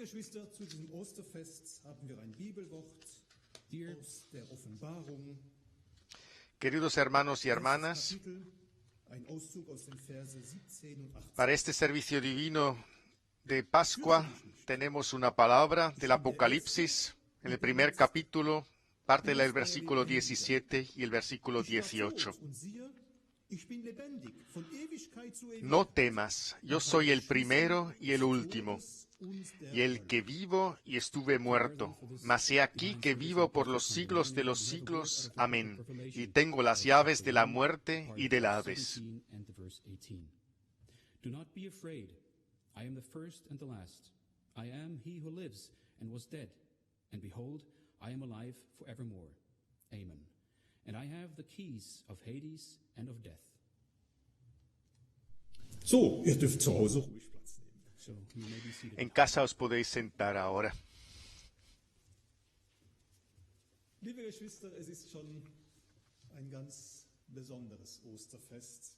Geschwister, zu diesem Osterfest haben wir ein Bibelwort aus der Offenbarung. Queridos hermanos y hermanas, Ein Auszug aus den Verse 17 und 18. para este servicio divino de Pascua tenemos una palabra del Apocalipsis en el primer capítulo, parte del versículo 17 y el versículo 18. No temas, yo soy el primero y el último, y el que vivo y estuve muerto, mas he aquí que vivo por los siglos de los siglos. Amén. Y tengo las llaves de la muerte y del Hades. Do not be afraid. I am the first and the last. I am he who lives and was dead, and behold, I am alive forevermore. Amen. And I have the keys of Hades and of death. So, ihr dürft zu Hause ruhig Platz nehmen. So you may be seated. En casa os podéis sentar ahora. Liebe Geschwister, es ist schon ein ganz besonderes Osterfest,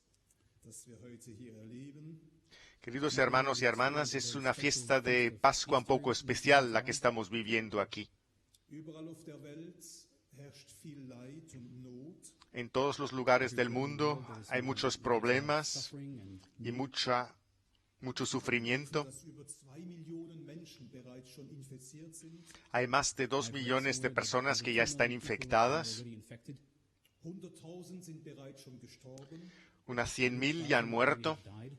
das wir heute hier erleben. Queridos hermanos y hermanas, es una fiesta de Pascua un poco especial la que estamos viviendo aquí. Überall auf der Welt herrscht viel Leid und Not. En todos los lugares del mundo hay muchos problemas y mucho sufrimiento. Dass über 2 Millionen Menschen bereits schon infiziert sind. Hay más de 2 millones de personas que ya están infectadas. Already infected. 100.000 sind bereits schon gestorben. Unas 100.000 ya han muerto Died.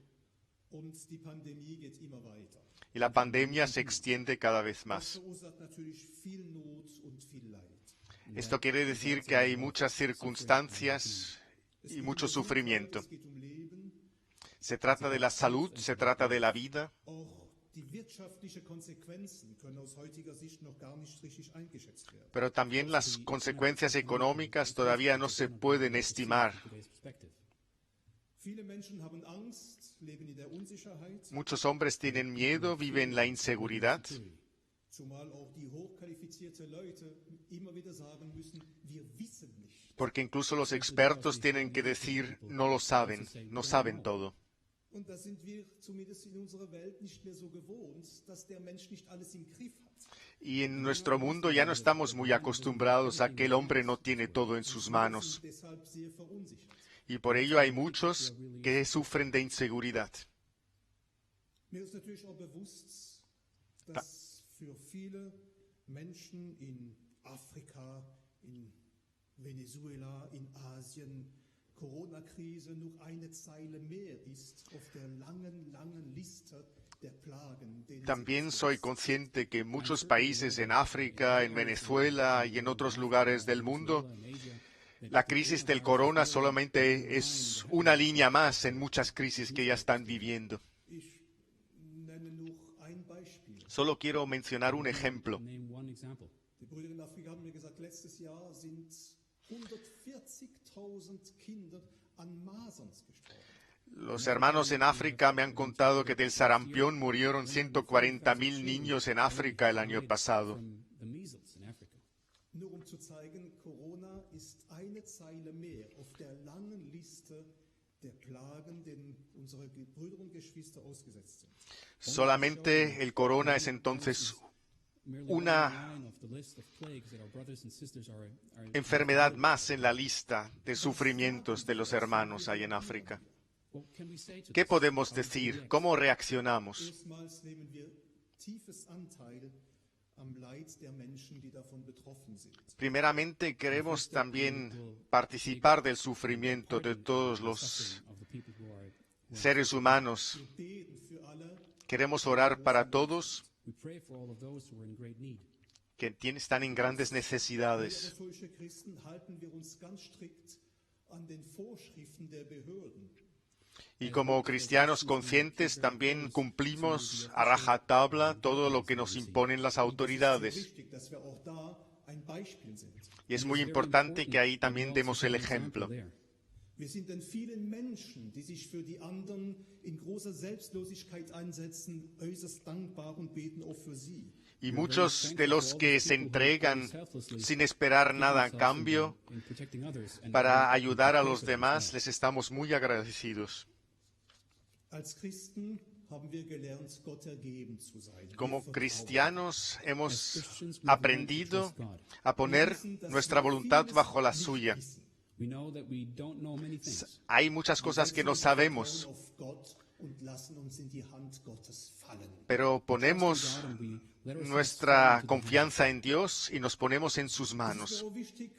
Und die Pandemie geht immer weiter. y la pandemia se extiende cada vez Das más. verursacht natürlich viel Not und viel Leid. Esto quiere decir que hay muchas circunstancias y mucho sufrimiento. Es geht Leben, Se trata de la salud, se trata de la vida, auch die wirtschaftlichen Konsequenzen können aus heutiger Sicht noch gar nicht richtig eingeschätzt werden. pero también las consecuencias económicas todavía no se pueden estimar. Today's perspective. Viele Menschen haben Angst, leben in der Unsicherheit, Muchos hombres tienen miedo, viven la inseguridad, zumal auch die hochqualifizierte Leute immer wieder sagen müssen, wir wissen nicht. porque incluso los expertos tienen que decir no lo saben, no saben todo. Und da sind wir zumindest in unserer Welt nicht mehr so gewohnt, dass der Mensch nicht alles im Griff hat. Y en nuestro mundo ya no estamos muy acostumbrados a que el hombre no tiene todo en sus manos. Und deshalb sehr verunsichert. Y por ello hay muchos que sufren de inseguridad. Mir ist natürlich auch bewusst, dass für viele Menschen in Afrika, in Venezuela, in Asien Corona-Krise nur eine Zeile mehr ist auf der langen, langen Liste der Plagen. denen sie También ausgesetzt soy sind. consciente que en muchos países, en África, en Venezuela y en otros lugares del mundo, la crisis del corona solamente es una línea más en muchas crisis que ya están viviendo. Ich nenne nur ein Beispiel. Solo quiero mencionar un ejemplo. Name one example. Die Brüder in Afrika haben mir gesagt, letztes Jahr sind 140.000 Kinder an Masern gestorben. Los hermanos en África me han contado que del sarampión murieron 140.000 niños en África el año pasado. From the measles in Africa. Nur um zu zeigen, Corona ist eine Zeile mehr auf der langen Liste der Plagen, denen unsere Brüder und Geschwister ausgesetzt sind. Solamente el corona es entonces Merely una one line of the list of plagues that our brothers and sisters are enfermedad más en la lista de sufrimientos de los hermanos ahí en África. What can we say to ¿Qué this? podemos decir? ¿Cómo reaccionamos? Erstmals nehmen wir tiefes Anteil am Leid der Menschen, die davon betroffen sind. Primeramente, queremos también participar del sufrimiento de todos los Of the people who are, seres humanos. Wir beten für alle, Queremos orar para todos we pray for all of those who are in great need. que están en grandes wir necesidades. katholische Christen halten wir uns ganz strikt an den Vorschriften der Behörden. Y como cristianos conscientes también cumplimos a rajatabla todo lo que nos imponen las Es ist autoridades. wichtig, dass wir auch da ein Beispiel sind. Y es muy importante que ahí también demos el ejemplo. Wir sind den vielen Menschen, die sich für die anderen in großer Selbstlosigkeit einsetzen, äußerst dankbar und beten auch für sie. Y muchos de los que se entregan sin esperar nada a cambio para ayudar a los demás, les estamos muy agradecidos. Als Christen haben wir gelernt, Gott ergeben zu sein. Como Wir vertrauen. cristianos As hemos Christians, we've aprendido learned to trust God. a poner Wir wissen, dass nuestra wir voluntad vieles bajo la nicht suya. wissen. We know that we don't know many things. Hay muchas cosas que no sabemos, Wir vertrauen auf Gott und lassen uns in die Hand Gottes fallen. pero ponemos Trust in God and we let ourselves fall nuestra into the confianza en Dios y nos ponemos en sus Es ist manos. aber wichtig,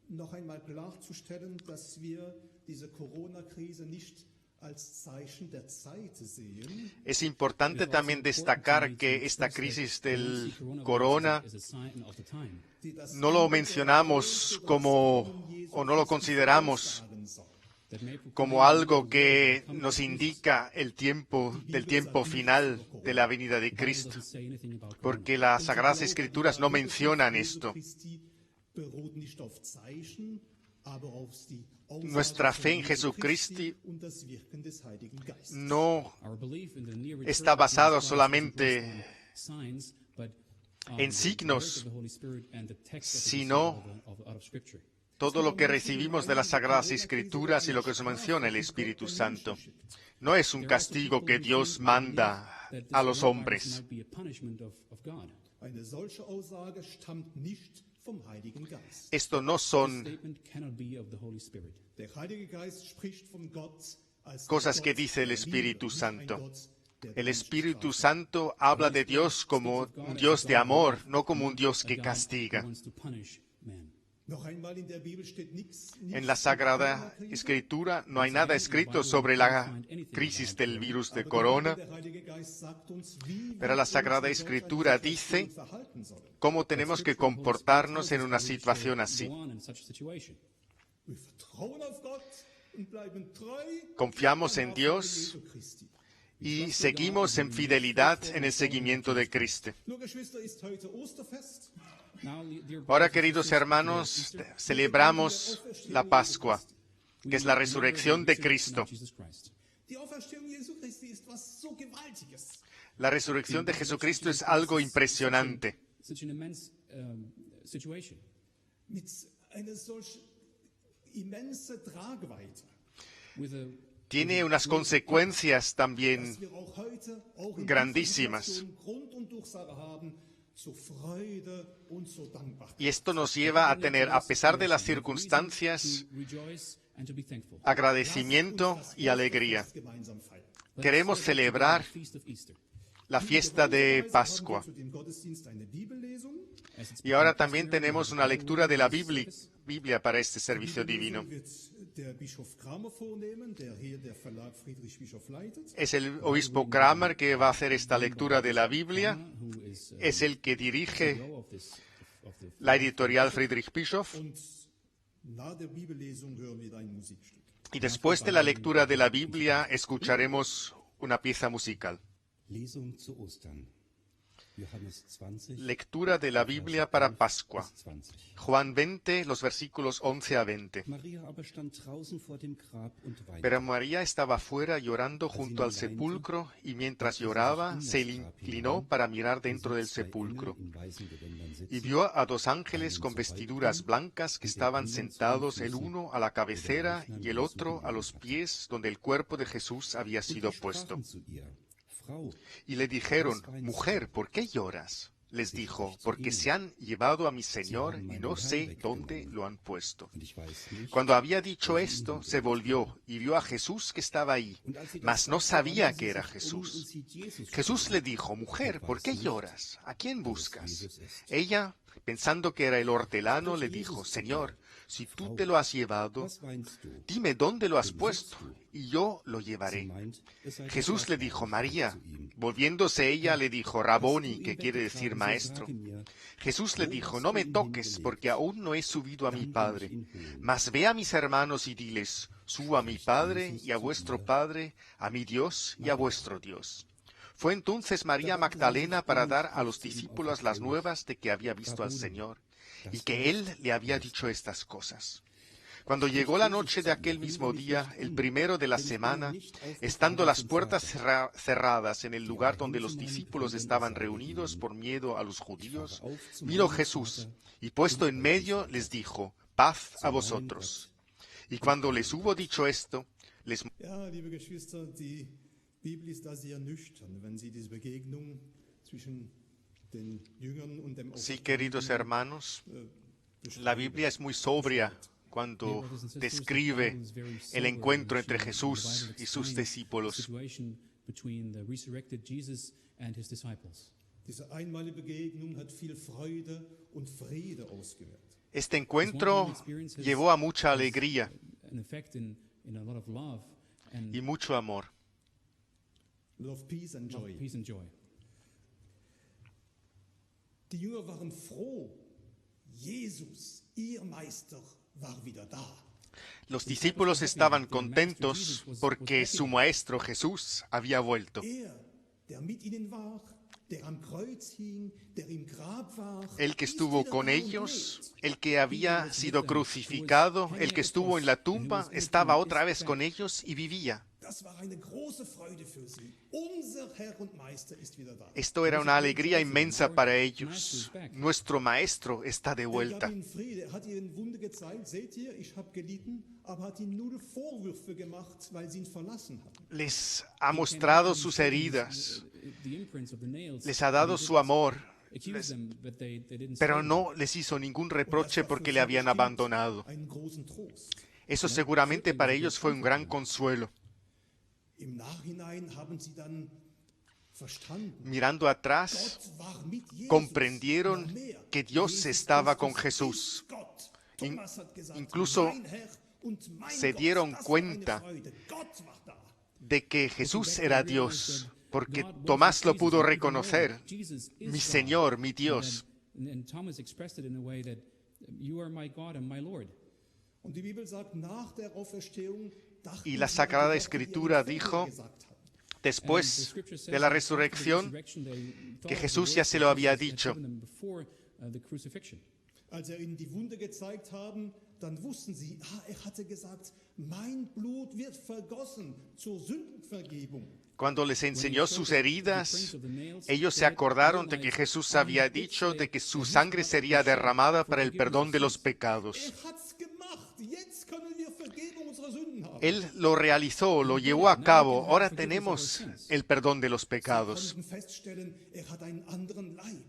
noch einmal klarzustellen, dass wir diese Corona-Krise nicht als Zeichen der Zeit sehen, Es importante también destacar que esta crisis del corona die das no lo mencionamos como o no lo consideramos sagen soll. como algo que nos indica el tiempo del tiempo final de la venida de Cristo, porque las Sagradas Escrituras no mencionan esto. Christi beruht nicht auf Zeichen, aber auf die Aussage Nuestra fe en von Jesucristo Christi und das Wirken des Heiligen Geistes. no está basado solamente en signos, sino todo lo que recibimos de las Sagradas Escrituras y lo que se menciona el Espíritu Santo. No es un castigo que Dios manda a los hombres. Eine solche Aussage stammt nicht vom Heiligen Geist. Esto no son Der Heilige Geist spricht von Gott als cosas Gott que dice el der Liebe, Espíritu nicht ein Santo. Gott, der El Mensch Espíritu straft. Santo habla de Dios como un Dios de amor, no como un Dios que castiga. Noch einmal, in der Bibel steht nichts En la Sagrada Escritura no hay nada escrito sobre la crisis del virus de corona, Der Heilige Geist sagt uns, wie pero wir la uns Sagrada in solch einer Escritura Situation dice verhalten sollen. cómo tenemos que comportarnos en una situación así. Wir vertrauen auf Gott und bleiben treu Confiamos en am Dios Jesu Christi. y seguimos en fidelidad en el seguimiento de Cristo. Nur Geschwister, ist heute Osterfest. Ahora, queridos hermanos, celebramos la Pascua, que es la resurrección de Cristo. Die Auferstehung Jesu Christi ist was so Gewaltiges. La resurrección de Jesucristo es algo impresionante. Mit einer solch immense Tragweite, Tiene unas consecuencias también dass wir auch heute, auch in grandísimas. dieser Situation Grund und Ursache haben zur Freude und zur Dankbarkeit. Y esto nos lleva a tener, a pesar de las circunstancias, agradecimiento y alegría. Gemeinsam feiern. Queremos celebrar la fiesta de Pascua. Zu dem Gottesdienst eine Bibellesung. Y ahora también tenemos una lectura de la Biblia para este servicio divino. Wird der Bischof Kramer vornehmen, der hier der Verlag Friedrich Bischof leitet. Es el obispo Kramer que va a hacer esta lectura de la Biblia. Es el que dirige la editorial Friedrich Bischof. Und nach der Bibellesung hören wir ein Musikstück. Y después de la lectura de la Biblia escucharemos una pieza musical. Lesung zu Ostern. Johannes 20. Lectura de la Biblia para Pascua. bis 20. Juan 20, los versículos 11 a 20. Maria aber stand draußen vor dem Grab und weinte. Pero María estaba fuera llorando junto al sepulcro y mientras lloraba se inclinó para mirar dentro del sepulcro In weißen Gewändern sitzen. y vio a dos ángeles con vestiduras blancas que estaban sentados el uno a la cabecera y el otro a los pies donde el cuerpo de Jesús había sido puesto. Sprachen zu ihr, Frau, Y le dijeron, mujer, ¿por qué lloras? Les dijo, porque se han llevado a mi Señor y no sé dónde lo han puesto. und ich weiß nicht, Cuando había dicho esto, se volvió y vio a Jesús que estaba ahí, mas no sabía que era Jesús. Jesús le dijo, mujer, ¿por qué lloras? ¿A quién buscas? Ella, pensando que era el hortelano, le dijo, Señor, si tú te lo has llevado, was weinst du? dime dónde lo has puesto, y yo lo llevaré. Meint, es sei Jesús le der dijo, Lazarus María. zu ihm. Volviéndose ella le dijo, Raboni, que quiere decir maestro. Sage mir, Jesús le dijo, no me toques, porque aún no he subido a mi Padre. Mas ve a mis hermanos y diles, subo a mi Padre y a vuestro Padre, a mi Dios y a vuestro Dios. Fue entonces María Magdalena para dar a los discípulos las nuevas de que había visto al Señor, y que Él le había dicho estas cosas. Cuando llegó la noche de aquel mismo día, el primero de la semana, estando las puertas cerradas en el lugar donde los discípulos estaban reunidos por miedo a los judíos, vino Jesús, y puesto en medio les dijo, paz a vosotros. Y cuando les hubo dicho esto, les Ja, liebe Geschwister, die Bibel ist da sehr nüchtern, wenn sie diese Begegnung zwischen den Jüngern und dem Sí, queridos hermanos, la beschreiben. Biblia es muy sobria cuando describe el encuentro entre Jesús y sus discípulos. Diese einmalige Begegnung hat viel Freude und Friede ausgewirkt. Este encuentro llevó a mucha alegría y mucho amor. Love, peace and joy. Die Jünger waren froh, Jesus, ihr Meister, war wieder da. Los discípulos estaban contentos porque su maestro Jesús había vuelto. Der mit ihnen war, der am Kreuz hing, der im Grab war, El que estuvo ist wieder con da und ellos, lebt. el que había sido crucificado, el que estuvo en la tumba, estaba otra vez con ellos y vivía. Das war eine große Freude für sie. Unser Herr und Meister ist wieder da. Esto era una alegría inmensa para ellos. Nuestro maestro está de Er gab vuelta. ihnen Friede, er hat ihnen Wunder gezeigt. Seht ihr, ich habe gelitten, aber hat ihnen nur Vorwürfe gemacht, weil sie ihn verlassen hatten. Les ha mostrado sus heridas, les ha dado su amor, pero no les hizo ningún reproche porque le habían abandonado. Einen großen Trost. Eso seguramente para ellos fue un gran consuelo. Im Nachhinein haben sie dann verstanden, Mirando atrás, Gott war mit Jesus. comprendieron Noch mehr. que Dios Jesus estaba Christus con Jesús. ist Gott. Thomas hat gesagt, Incluso mein Herr und mein se Gott. dieron Das war cuenta eine Freude. Gott war da. de que Jesús era Dios, porque Tomás lo pudo reconocer, mi Señor, mi Dios. Und die Bibel sagt, nach der Auferstehung dachten Y la sie Sagrada an die Worte, Escritura die er ihnen dijo, vorher gesagt hat. Después de la resurrección, que Jesús ya se lo había dicho. Als ihnen die Wunde gezeigt haben, dann wussten sie, er hatte gesagt, mein Blut wird vergossen zur Sündenvergebung. Cuando les enseñó sus heridas, ellos se acordaron de que Jesús había dicho de que su sangre sería derramada para el perdón de los pecados. Hat's gemacht. Jetzt können wir Vergebung unserer Sünden haben. Él lo realizó, lo llevó a cabo. Ahora tenemos el perdón de los Sie pecados. konnten feststellen, hat einen anderen Leib.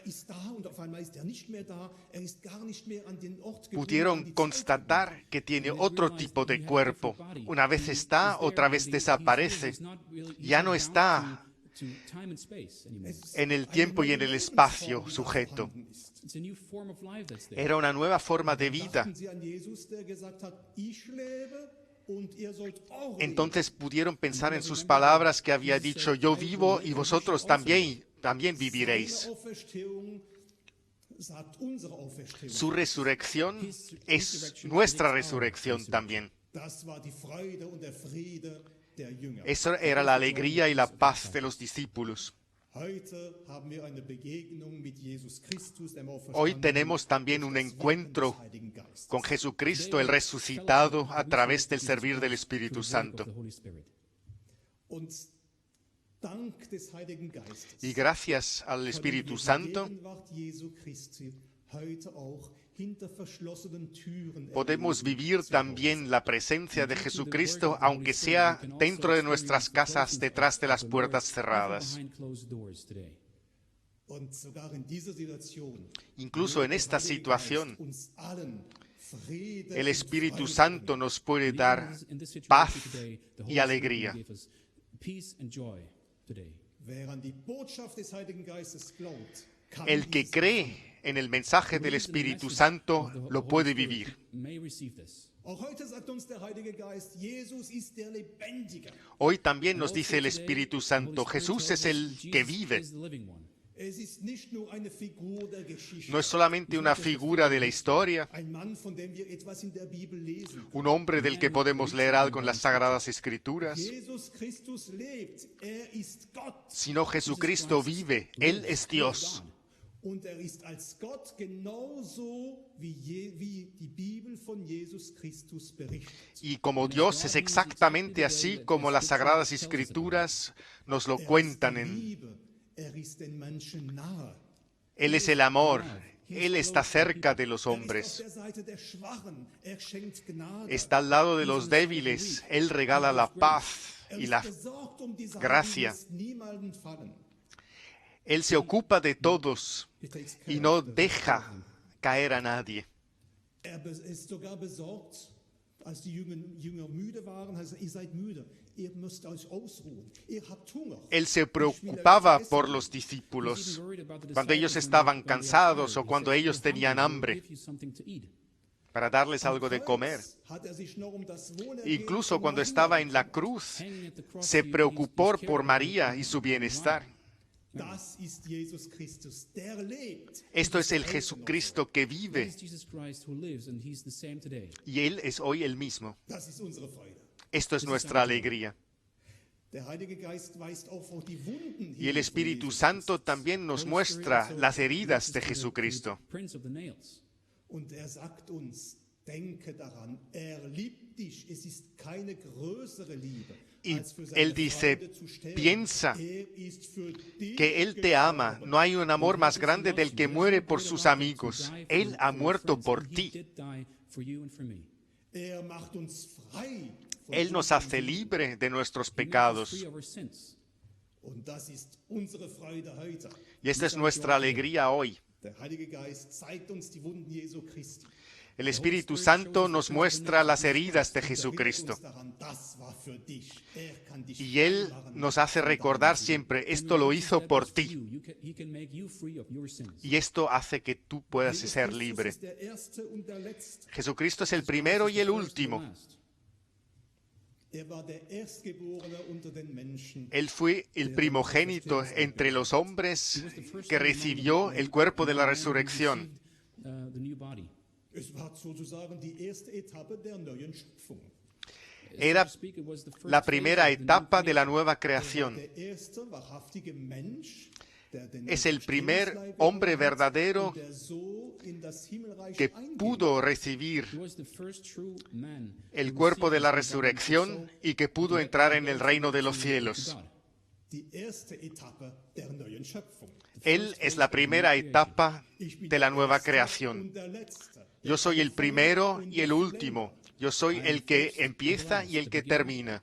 Ist da und auf einmal ist nicht mehr da. Ist gar nicht mehr an den Ort gebunden, an Pudieron die Zeit constatar que tiene otro tipo de cuerpo. Una vez está, otra vez desaparece. Ya no está en el tiempo y en el espacio sujeto. Era una nueva forma de vida. Dachten sie an Jesus, der gesagt hat, ich lebe und ihr sollt auch leben. Entonces pudieron pensar en sus palabras que había dicho, yo vivo y vosotros también viviréis. Seine Auferstehung sagt unsere Auferstehung. Su resurrección es nuestra resurrección también. Das war die Freude und der Friede der Jünger. Eso era la alegría y la paz de los discípulos. Heute haben wir eine Begegnung mit Jesus Christus, dem Hoy Auferstandenen, tenemos también durch un das Wirken encuentro des Heiligen Geistes. con Jesucristo, el resucitado, a través del servir del Espíritu Santo. Und dank des Heiligen Geistes Y gracias al Espíritu Santo Gegenwart Jesu Christi heute auch hinter verschlossenen Türen podemos erleben vivir zu también la presencia de Jesucristo, aunque sea dentro de nuestras casas, detrás de las puertas cerradas. Und sogar in dieser Situation Incluso en esta Heiliger situación, Geist uns allen Friede el und Espíritu Freude Santo nos puede dar paz y alegría. bringen. Wer an die Botschaft des Heiligen Geistes glaubt, kann El que dies cree en el mensaje del Espíritu Santo lo puede vivir. Auch heute sagt uns der Heilige Geist, Jesus ist der Lebendige. Hoy también nos dice el Espíritu Santo, Jesús es el que vive. Es ist nicht nur eine Figur der Geschichte. No es solamente una figura de la historia, Ein Mann, von dem wir etwas in der Bibel lesen. un hombre del que podemos leer algo en las Sagradas Escrituras, Jesus Christus lebt. Ist Gott. sino Jesucristo vive, Él es Dios. Und ist als Gott genauso wie die Bibel von Jesus Christus berichtet. Y como Dios es exactamente así como las Sagradas Escrituras nos lo cuentan en... Liebe. Ist den Menschen nahe. Él es el amor, Él está cerca de los hombres, Auf der Seite der Schwachen. Schenkt Gnade. está al lado de los débiles, Él regala la paz. y la besorgt die Sachen, gracia. die es niemandem fallen. Él se ocupa de todos Bitte, ich y kann no das deja sagen. caer a nadie. Ist sogar besorgt, als die Jünger müde waren, also ihr seid müde, ihr müsst euch ausruhen, ihr habt Hunger. Él se preocupaba por los discípulos cuando ellos estaban cansados o cuando ellos tenían hambre, para darles algo de comer. Incluso cuando estaba en la cruz, se preocupó por María y su bienestar. Das ist Jesus Christus, der lebt. Esto es el Jesucristo que vive y Él es hoy el mismo. Das ist unsere Freude. Esto es nuestra alegría. Der Heilige Geist weist auf die Wunden Y el hin Espíritu von Jesus Santo también nos muestra las heridas de Jesucristo. Und sagt uns, denke daran, liebt dich. Es ist keine größere Liebe. Y Él dice, piensa que Él te ama. No hay un amor más grande del que muere por sus amigos. Él ha muerto por ti. Él nos hace libre de nuestros pecados. Y esta es nuestra alegría hoy. El Espíritu Santo nos muestra las heridas de Jesucristo. Y Él nos hace recordar siempre, esto lo hizo por ti. Y esto hace que tú puedas ser libre. Jesucristo es el primero y el último. Él fue el primogénito entre los hombres que recibió el cuerpo de la resurrección. Era la primera etapa de la nueva creación. Es el primer hombre verdadero que pudo recibir el cuerpo de la resurrección y que pudo entrar en el reino de los cielos. Él es la primera etapa de la nueva creación. Yo soy el primero y el último. Yo soy el que empieza y el que termina.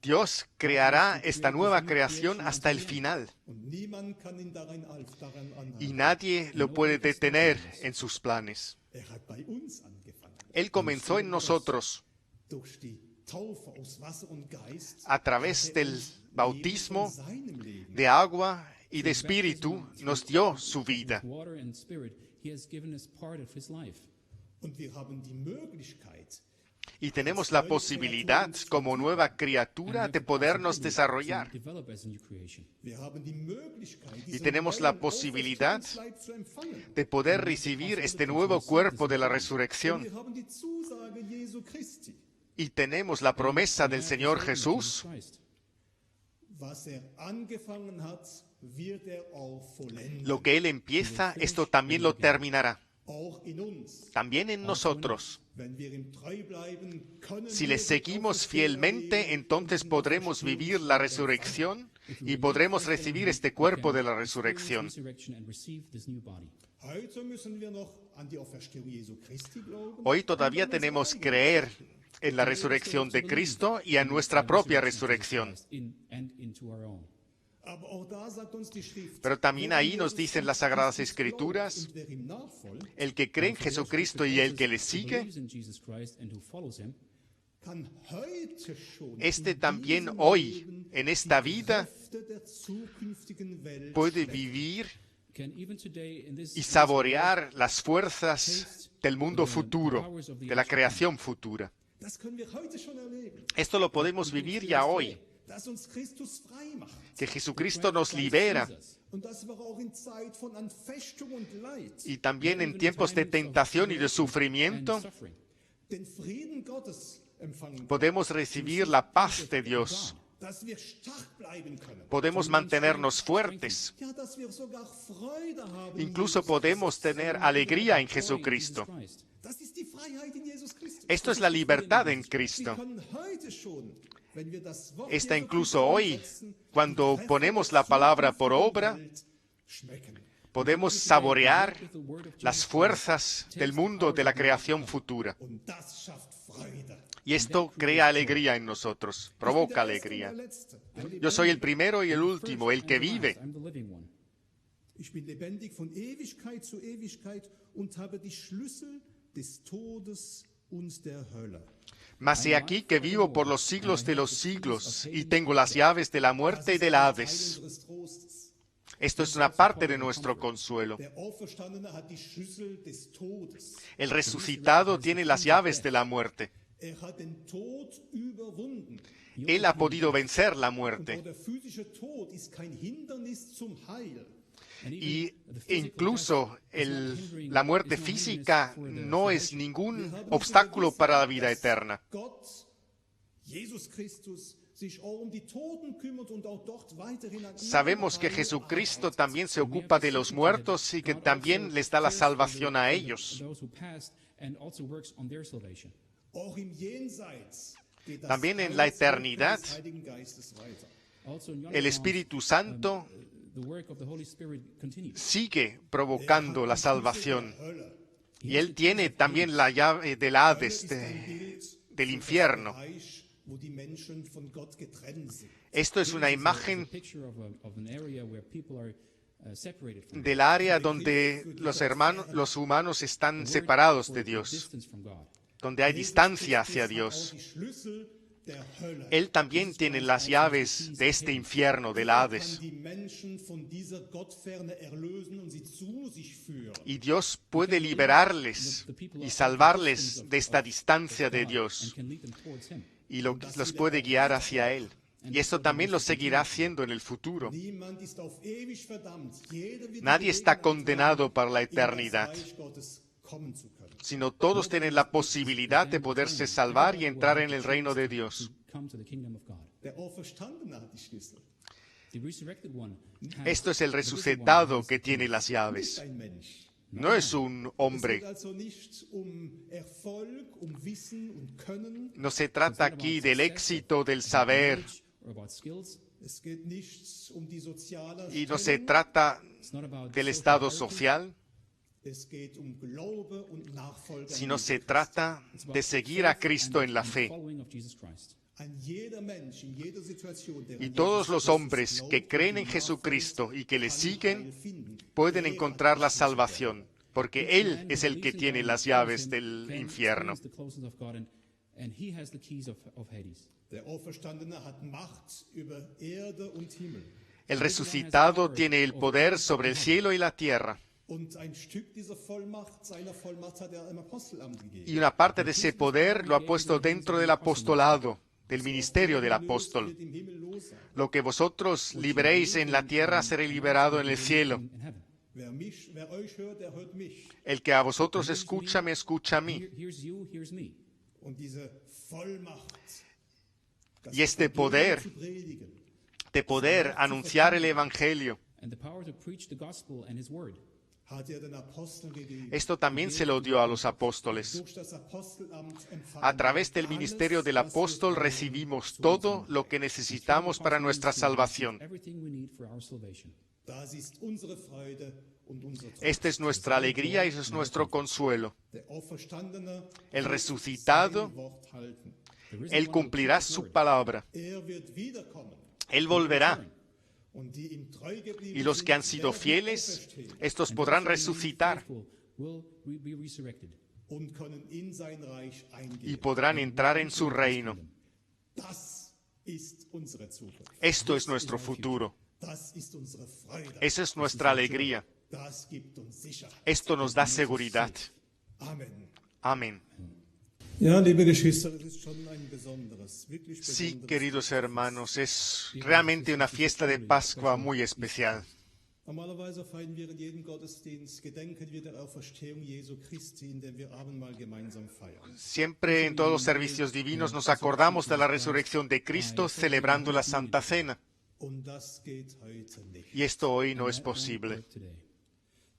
Dios creará esta nueva creación hasta el final. Y nadie lo puede detener en sus planes. Él comenzó en nosotros a través del bautismo de agua y de espíritu, nos dio su vida. Y tenemos la posibilidad, como nueva criatura, de podernos desarrollar. Y tenemos la posibilidad de poder recibir este nuevo cuerpo de la resurrección. Y tenemos la promesa del Señor Jesús. Lo que Él empieza, esto también lo terminará. También en nosotros. Si le seguimos fielmente, entonces podremos vivir la resurrección y podremos recibir este cuerpo de la resurrección. Hoy todavía tenemos que creer en la resurrección de Cristo y en nuestra propia resurrección. Pero también ahí nos dicen las Sagradas Escrituras, el que cree en Jesucristo y el que le sigue, este también hoy, en esta vida, puede vivir y saborear las fuerzas del mundo futuro, de la creación futura. Esto lo podemos vivir ya hoy. Que Jesucristo nos libera. Y también en tiempos de tentación y de sufrimiento, podemos recibir la paz de Dios. Podemos mantenernos fuertes. Incluso podemos tener alegría en Jesucristo. Esto es la libertad en Cristo. Esta incluso hoy, cuando ponemos la palabra por obra, podemos saborear las fuerzas del mundo de la creación futura. Und das schafft Freude. Y esto crea alegría en nosotros, provoca alegría. Yo soy el primero y el último, el que vive. I'm the living one. Ich bin lebendig von Ewigkeit zu Ewigkeit und habe die Schlüssel des Todes und der Hölle. Mas he aquí que vivo por los siglos de los siglos y tengo las llaves de la muerte y del Hades. Unseres Trostes. Esto es una parte de nuestro consuelo. Der Auferstandene hat die Schlüssel des Todes. El resucitado tiene las llaves de la muerte. Hat den Tod überwunden. Él ha podido vencer la Und auch muerte. der physische Tod ist kein Hindernis zum Heil. Y incluso la muerte física no es ningún obstáculo para la vida eterna. Gott, Jesus Christus, sich auch die Toten kümmert und auch dort weiterhin an Sabemos que Jesucristo también se ocupa de los muertos y que también les da la salvación a ellos. Those who passed and also works on their salvation. Auch im Jenseits geht das También en la eternidad, des Heiligen Geistes weiter. Also in el yonder Espíritu Santo the work of the Holy Spirit continues. sigue provocando la salvación. Hölle. Y Él tiene también la llave del Hades, Ist ein Bild del infierno. Reich, wo die Menschen von Gott getrennt sind. Esto es una It's a imagen picture of an area where people are separated from del área donde los humanos están separados de Dios, distance from God. donde hay distancia hacia Dios. Die Schlüssel der Hölle. Él también tiene las llaves de este infierno, del Hades. Kann die Menschen von dieser Gottferne erlösen und sie zu sich führen. Y Dios puede liberarles y salvarles de esta distancia de Dios And can lead them towards him. y los puede guiar hacia Él. Y esto también lo seguirá haciendo en el futuro. Niemand ist auf ewig verdammt. Jeder wird Nadie está condenado para la in das eternidad, Reich Gottes kommen zu können. sino todos tienen la posibilidad de poderse salvar y entrar en el reino de Dios. Come to the kingdom of God. Der Auferstandene hat die Schlüssel. The resurrected one has Esto es el resucitado que tiene las llaves. Ein Mensch. No es un Es hombre. geht also nicht Erfolg, Wissen und Können. No se trata aquí del éxito, del saber, or about skills. Es geht nicht die soziale y no se Stellung. trata It's not about del social estado hierarchy. social, Es geht Glaube und Nachfolge an sino Jesus se Christus. trata It's about de seguir a faith Cristo and en la the fe. following of Jesus Christ. Ein jeder Mensch in jeder Situation, der Y an todos Jesus los Christus hombres glaubt que und creen ihm en nachfolgt, Jesucristo y que le kann siguen Heil finden. pueden Er encontrar hat la die Schlüssel der salvación, porque Él es el que tiene las llaves del infierno. The closeness of God and he has the keys of Hades. Der Auferstandene hat Macht über Erde und Himmel. El resucitado tiene el poder sobre el cielo y la tierra. Und ein Stück dieser Vollmacht, seiner Vollmacht hat er im Apostelamt gegeben. Y una parte de ese poder lo ha puesto dentro del apostolado, del ministerio del apóstol. Wird im Himmel los sein. Lo que vosotros liberéis en la tierra será liberado en el cielo. In heaven. Wer euch hört, der hört mich. El que a vosotros escucha, me escucha a mí. Here's you, here's me. Und diese Vollmacht, das Y este poder zu predigen, de poder anunciar el Evangelio, And the power to preach the gospel and his word. hat er den Aposteln gegeben. esto también se lo dio a los apóstoles. Durch das Apostelamt empfangen A través del ministerio del apóstol recibimos todo lo que necesitamos para nuestra salvación. Everything we need for our salvation. Das ist unsere Freude und unser Trost. Esta es nuestra alegría y eso es nuestro consuelo. Der Auferstandene El wird resucitado, sein Wort halten. The risen Él one cumplirá will keep his su word. palabra. Wird wiederkommen. Él volverá. Und die ihm treu geblieben Y los que han sind, sido werden fieles, auferstehen estos And podrán those who remain resucitar faithful will be resurrected. und können in sein Reich y eingehen. podrán entrar en su reino. Das ist unsere Zukunft. Esto es nuestro futuro. Das ist unsere Freude. Esa es nuestra alegría. Das gibt uns Sicherheit. Esto nos da seguridad. Amen. Amén. Ja, liebe Geschwister, es ist schon ein besonderes, wirklich Sí, besonderes. queridos hermanos, es realmente una fiesta de Pascua muy especial. Normalerweise feiern wir in jedem Gottesdienst, gedenken wir der Auferstehung Jesu Christi, indem wir Abendmahl gemeinsam feiern. Siempre en todos los servicios divinos nos acordamos de la resurrección de Cristo celebrando la Santa Cena. Und das geht heute nicht. Y esto hoy no es posible. Today.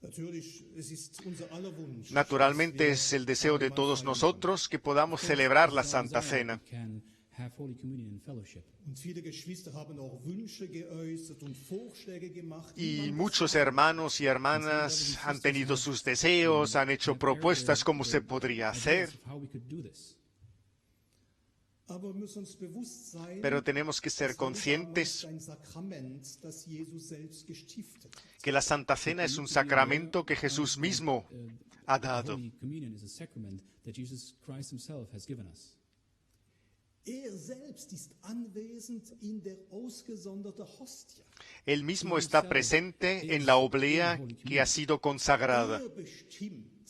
Natürlich, es ist unser aller Wunsch, Naturalmente dass es wir el deseo de Abendmahl todos feiern nosotros que podamos celebrar la Santa Cena. We can have Holy Communion in fellowship. Und viele Geschwister haben auch Wünsche geäußert und Vorschläge gemacht. Y muchos hermanos y hermanas han tenido sus deseos, han hecho propuestas cómo se podría hacer, Ideas of how we could do this. Aber wir müssen uns bewusst sein, pero tenemos que ser conscientes ein Sakrament, das Jesus selbst gestiftet hat. que la Santa Cena es un sacramento que Jesús mismo ha dado. Holy Communion is a sacrament that Jesus Christ himself has given us. Selbst ist anwesend in der ausgesonderte Hostie. Él mismo está presente en la oblea que ha sido consagrada. Bestimmt,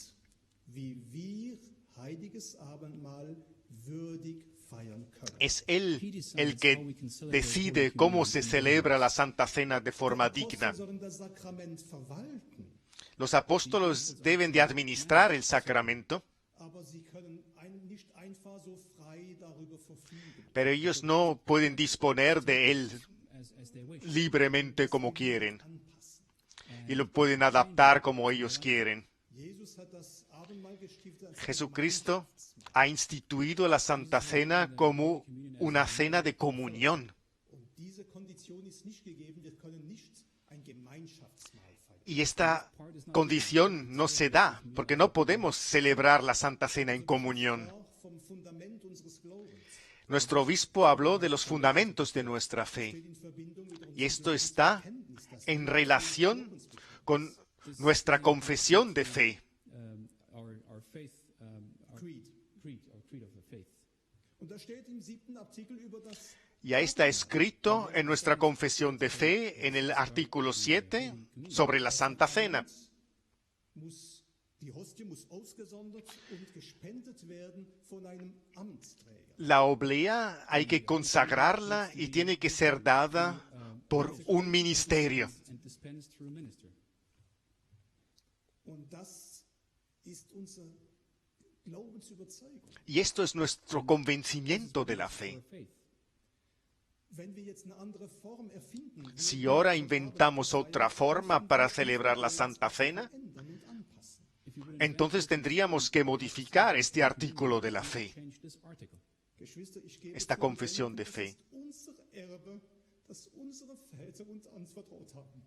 wie wir heiliges Abendmahl würdig feiern können. Es Él el que decide cómo se celebra la Santa Cena de forma digna. Sollen das Sakrament verwalten, Los apóstoles deben de administrar el sacramento, aber sie können nicht einfach so frei darüber verfügen. pero ellos no pueden disponer de él As they wish. libremente como quieren y lo pueden adaptar como ellos quieren. Jesus hat das Abendmahl gestiftet als Jesucristo ha instituido la Santa Cena como una cena de comunión. Und diese Kondition ist nicht gegeben. Wir können nicht ein Gemeinschaftsmahl feiern. Y esta condición no se da, porque no podemos celebrar la Santa Cena en comunión. Vom Fundament unseres Glaubens Nuestro obispo habló de los fundamentos de nuestra fe, in Verbindung mit y esto está en relación con nuestra confesión de fe. Our faith, our Creed. our creed of the faith. Und da steht im 7. Artikel über das Ya está escrito en nuestra confesión de fe, en el artículo 7, sobre la Santa Cena. Die Hostie muss ausgesondert und gespendet werden von einem Amtsträger. La oblea hay que consagrarla y tiene que ser dada por un ministerio. And dispensed through a minister. Und das ist unsere Glaubensüberzeugung. Y esto es nuestro convencimiento de la fe. Our faith. Wenn wir jetzt eine andere Form erfinden, Si ahora inventamos otra forma para celebrar la Santa Cena, ändern und anpassen. entonces tendríamos que modificar este artículo de la fe, Change this article. Geschwister, ich gebe esta zu, confesión de das fe. ist unser Erbe, das unsere Väter uns anvertraut haben.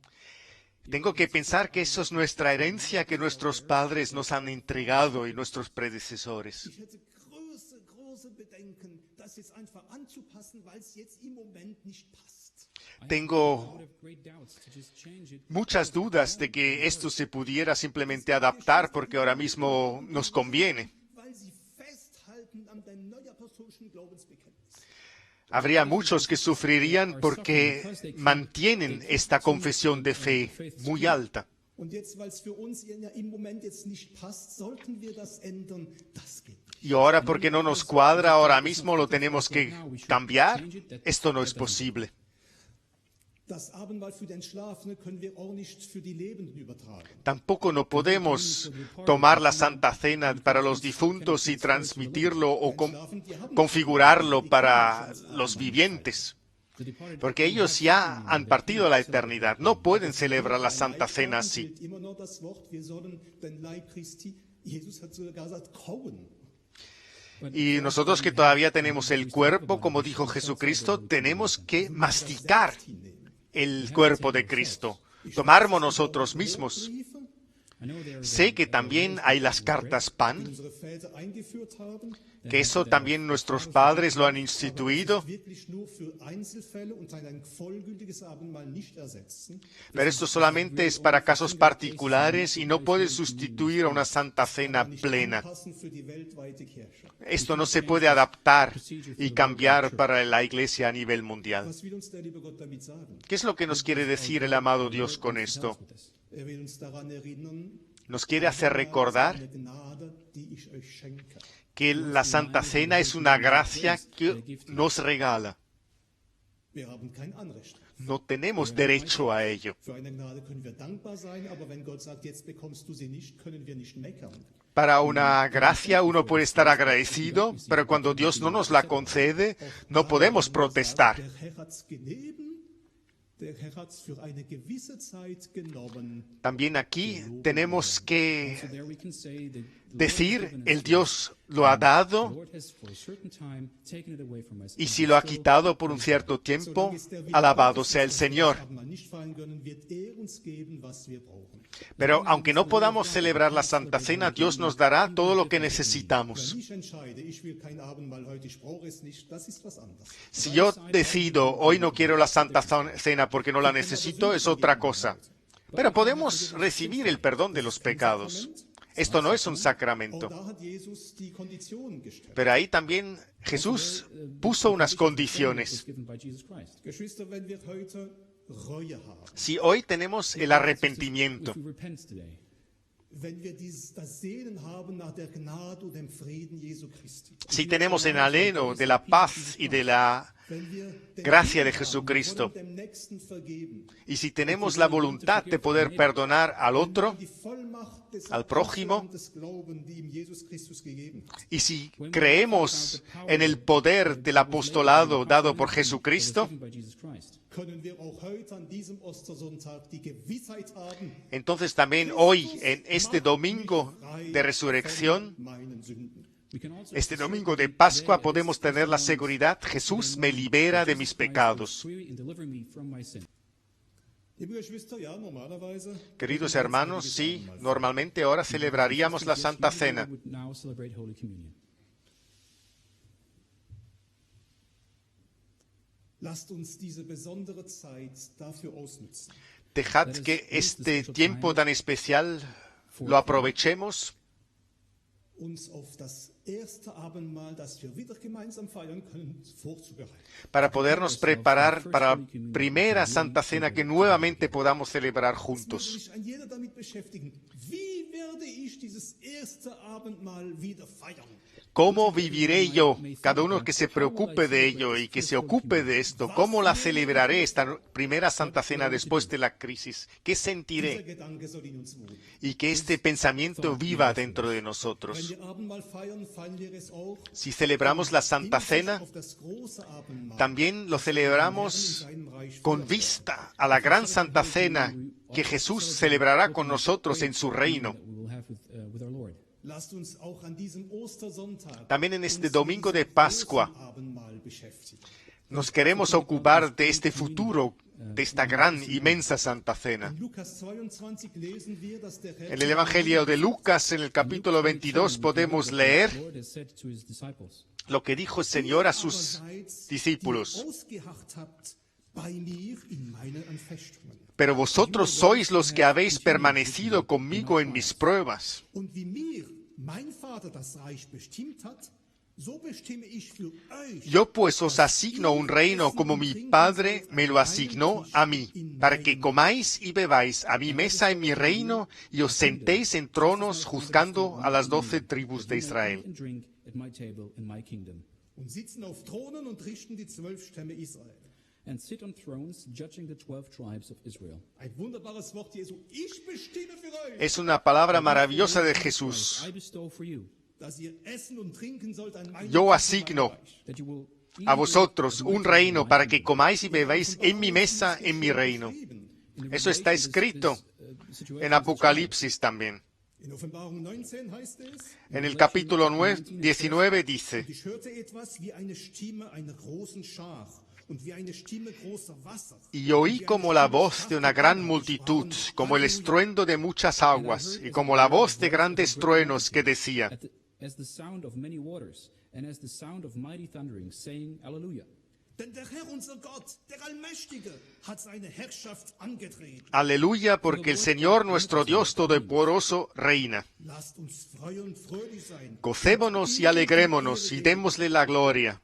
Tengo que pensar que eso es nuestra herencia que nuestros padres nos han entregado y nuestros predecesores. Ich hätte große Bedenken, das jetzt einfach anzupassen, weil es jetzt im Moment nicht passt. Tengo I would have great doubts to just change it. muchas dudas de que esto se pudiera simplemente adaptar porque ahora mismo nos conviene. Weil sie festhalten an dem neuapostolischen Glaubensbekenntnis. Habría muchos que sufrirían porque mantienen esta confesión de fe muy alta. Und jetzt, weil es für uns im Moment jetzt nicht passt, sollten wir das ändern. Das geht nicht. Y ahora porque no nos cuadra, ahora mismo lo tenemos que cambiar. Esto no es posible. Das Abendmahl für den Schlafenden können wir auch nicht für die Lebenden übertragen. Tampoco no podemos tomar la Santa Cena para los difuntos y transmitirlo o configurarlo para los vivientes, The departed porque ellos ya han partido a la eternidad. No pueden celebrar la Santa Cena así. Gilt immer noch das Wort, wir sollen den Leib Christi, Jesus hat sogar gesagt, kauen. Y nosotros que todavía tenemos el cuerpo, como dijo Jesucristo, tenemos que masticar el cuerpo de Cristo, tomarlo nosotros mismos. I know there Sé que también hay las cartas pan, Unsere Väter eingeführt haben, que eso también nuestros padres lo han instituido, wirklich nur für Einzelfälle und ein vollgültiges Abendmahl nicht ersetzen. pero esto solamente es para casos particulares y no puede sustituir a una Santa Cena plena. Passen für die weltweite Kirche. Esto no se puede adaptar y cambiar para la Iglesia a nivel mundial. Was will uns der liebe Gott damit sagen? ¿Qué es lo que nos quiere decir el amado Dios con esto? with us. Will uns daran erinnern, Nos quiere hacer recordar eine Gnade, die ich euch schenke. que la Santa Cena es una gracia que nos regala. Wir haben kein Anrecht. No tenemos derecho a ello. Für eine Gnade können wir dankbar sein, aber wenn Gott sagt, jetzt bekommst du sie nicht, können wir nicht meckern. Para una gracia uno puede estar agradecido, pero cuando Dios no nos la concede, no podemos protestar. Der Herr hat's gegeben, der Herr hat's für eine gewisse Zeit genommen. También aquí tenemos So que there we can say that decir, el Dios lo ha dado, y si lo ha quitado por un cierto tiempo, alabado sea el Señor. Pero aunque no podamos celebrar la Santa Cena, Dios nos dará todo lo que necesitamos. Si yo decido, hoy no quiero la Santa Cena porque no la necesito, es otra cosa. Pero podemos recibir el perdón de los pecados. Esto no es un sacramento. Pero ahí también Jesús puso unas condiciones. Si hoy tenemos el arrepentimiento, si tenemos el anhelo de la paz y de la gracia de Jesucristo, y si tenemos la voluntad de poder perdonar al otro, al prójimo, y si creemos en el poder del apostolado dado por Jesucristo, entonces también hoy, en este domingo de resurrección, este domingo de Pascua, podemos tener la seguridad: Jesús me libera de mis pecados. Queridos hermanos, sí, normalmente ahora celebraríamos la Santa Cena. Dejad que este tiempo tan especial lo aprovechemos para podernos preparar para la primera Santa Cena que nuevamente podamos celebrar juntos. ¿Cómo viviré yo? Cada uno que se preocupe de ello y que se ocupe de esto. ¿Cómo la celebraré esta primera Santa Cena después de la crisis? ¿Qué sentiré? Y que este pensamiento viva dentro de nosotros. Si celebramos la Santa Cena, también lo celebramos con vista a la gran Santa Cena que Jesús celebrará con nosotros en su reino. También en este domingo de Pascua nos queremos ocupar de este futuro, de esta gran, inmensa Santa Cena. En el Evangelio de Lucas, en el capítulo 22, podemos leer lo que dijo el Señor a sus discípulos. Pero vosotros sois los que habéis permanecido conmigo en mis pruebas. Yo pues os asigno un reino como mi Padre me lo asignó a mí, para que comáis y bebáis a mi mesa en mi reino y os sentéis en tronos juzgando a las 12 tribus de Israel. And sit on thrones judging the 12 tribes of Israel. Es una palabra maravillosa de Jesús. Yo asigno a vosotros un reino para que comáis y bebáis en mi mesa, en mi reino. Eso está escrito en Apocalipsis también. En el capítulo 19 dice: y oí como la voz de una gran multitud, como el estruendo de muchas aguas, y como la voz de grandes truenos que decía: Aleluya, porque el Señor nuestro Dios Todopoderoso reina. Gocémonos y alegrémonos y démosle la gloria.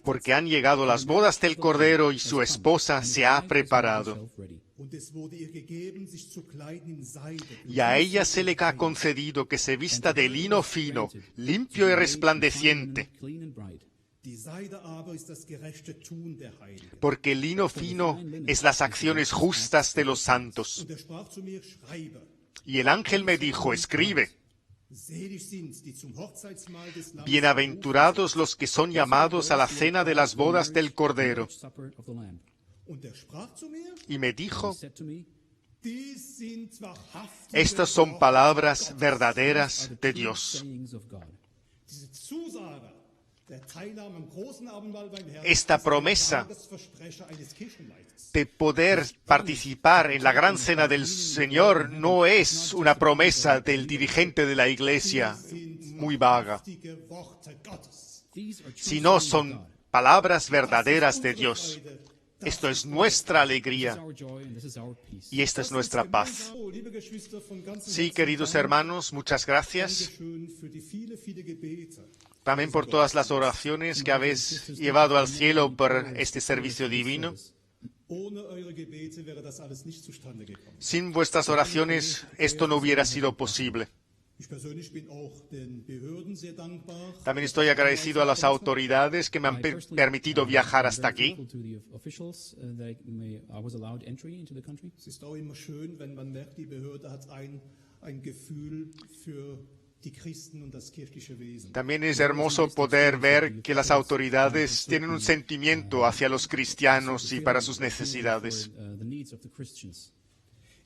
Porque han llegado las bodas del Cordero y su esposa se ha preparado. Y a ella se le ha concedido que se vista de lino fino, limpio y resplandeciente. Porque el lino fino es las acciones justas de los santos. Y el ángel me dijo: escribe. Bienaventurados los que son llamados a la cena de las bodas del Cordero. Und er sprach zu mir, y me dijo, He said to me, dies sind wahrhaftige estas son Worte palabras Gottes. verdaderas are the de true Dios. sayings of God. Diese Zusage der Teilnahme am großen Abendmahl beim Herrn Esta ist ein promesa Tagesversprecher eines Kirchenleiters. De poder participar en la gran cena del Señor no es una promesa del dirigente de la iglesia muy vaga, Wahrhaftige Worte Gottes. These are true sino sayings of son God. palabras verdaderas de Unsere Dios. Freude. Esto es nuestra This is alegría our joy and this is our peace. y esta es nuestra paz. Oh, liebe Geschwister, von ganzem Sí, Herzen queridos Dank. hermanos, muchas gracias Dankeschön für die viele Gebete. también por todas las oraciones que habéis llevado al cielo por este servicio divino. Ohne eure Gebete wäre das alles nicht zustande gekommen. Sin vuestras oraciones esto no hubiera sido posible. Ich persönlich bin auch den Behörden sehr dankbar. También estoy agradecido a las autoridades que me han permitido viajar hasta aquí. To the officials that I was allowed entry into the country. Es ist auch immer schön, wenn man merkt, die Behörde hat ein Gefühl für die Christen und das kirchliche Wesen. También es hermoso poder ver que las autoridades tienen un sentimiento hacia los cristianos y para sus necesidades. For, the needs of the Christians.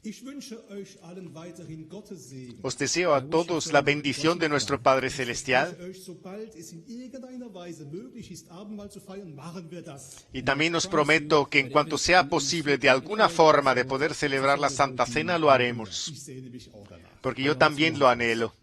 Ich wünsche euch allen weiterhin Gottes Segen. Os deseo a todos la bendición de nuestro Padre Celestial Euch, sobald es in irgendeiner Weise möglich ist, Abendmahl zu feiern, machen wir das. y también os prometo que en cuanto sea posible de alguna forma de poder celebrar la Santa Cena lo haremos, Ich sehne mich auch danach. porque yo también lo anhelo.